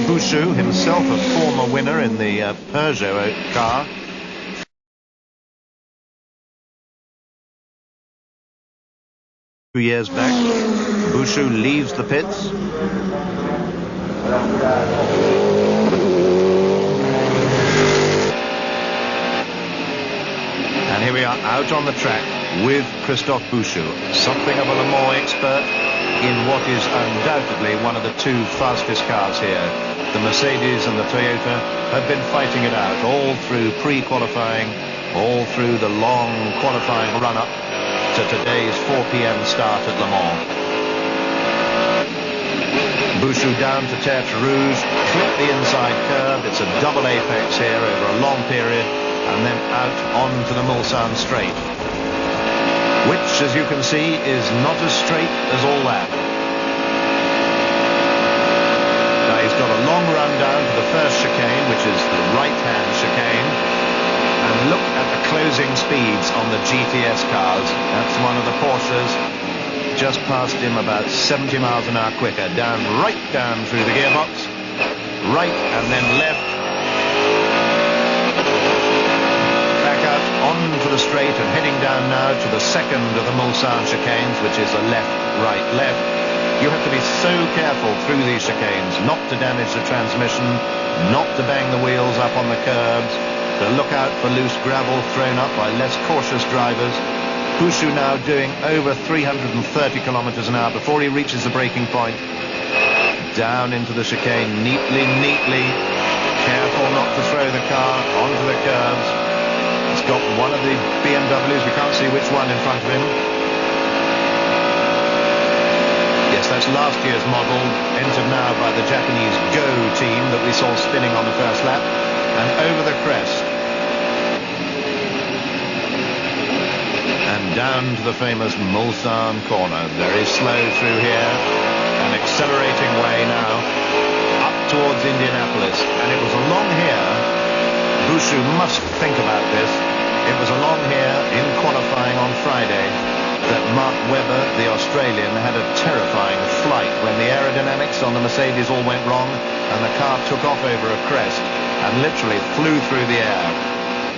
Bouchou, himself a former winner in the Peugeot car. Years back, Bouchou leaves the pits. And here we are out on the track with Christophe Bouchou, something of a Le Mans expert in what is undoubtedly one of the two fastest cars here. The Mercedes and the Toyota have been fighting it out all through pre-qualifying, all through the long qualifying run-up to today's 4 p.m. start at Le Mans. Bouchou down to Terre Rouge, clip the inside curve. It's a double apex here over a long period, and then out onto the Mulsanne straight, which, as you can see, is not as straight as all that. Now he's got a long run down to the first chicane, which is the right-hand chicane. And look at the closing speeds on the GTS cars. That's one of the Porsches. Just passed him about 70 miles an hour quicker. Right down through the gearbox. Right and then left. Back out onto the straight and heading down now to the second of the Mulsanne chicanes, which is a left, right, left. You have to be so careful through these chicanes not to damage the transmission, not to bang the wheels up on the curbs, to look out for loose gravel thrown up by less cautious drivers. Bouchou now doing over 330 kilometers an hour before he reaches the braking point. Down into the chicane, neatly. Careful not to throw the car onto the curbs. He's got one of the BMWs, we can't see which one in front of him. Yes, that's last year's model, entered now by the Japanese Go team that we saw spinning on the first lap. And over the crest. And down to the famous Mulsanne corner. Very slow through here. An accelerating way now. Up towards Indianapolis. And it was along here. Bouchou must think about this. It was along here in qualifying on Friday that Mark Webber, the Australian, had a terrifying flight when the aerodynamics on the Mercedes all went wrong and the car took off over a crest and literally flew through the air.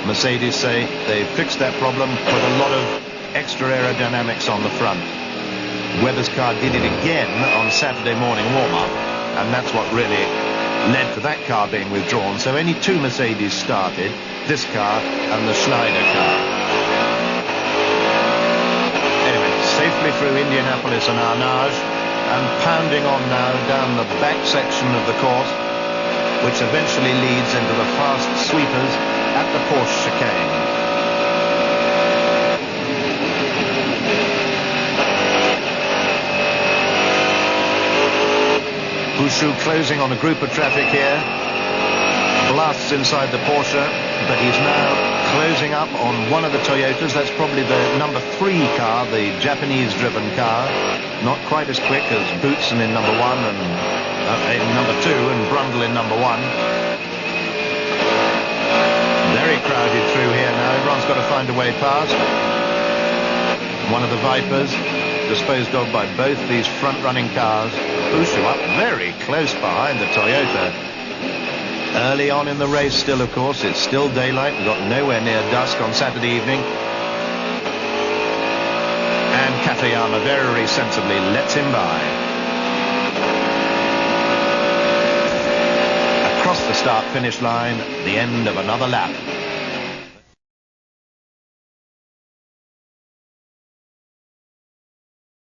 Mercedes say they fixed that problem with a lot of extra aerodynamics on the front. Webber's car did it again on Saturday morning warm-up, and that's what really led to that car being withdrawn. So only two Mercedes started, this car and the Schneider car. Anyway, safely through Indianapolis and Arnage, and pounding on now down the back section of the course, which eventually leads into the fast sweepers at the Porsche chicane. Bouchou closing on a group of traffic here. Blasts inside the Porsche, but he's now closing up on one of the Toyotas. That's probably the number 3 car, the Japanese-driven car. Not quite as quick as Boutsen in number 1 and in number 2 and Brundle in number 1. Very crowded through here now. Everyone's got to find a way past. One of the Vipers disposed of by both these front-running cars. Bouchou up very close behind the Toyota. Early on in the race still, of course. It's still daylight. We've got nowhere near dusk on Saturday evening. And Katayama very sensibly lets him by. Across the start-finish line, the end of another lap.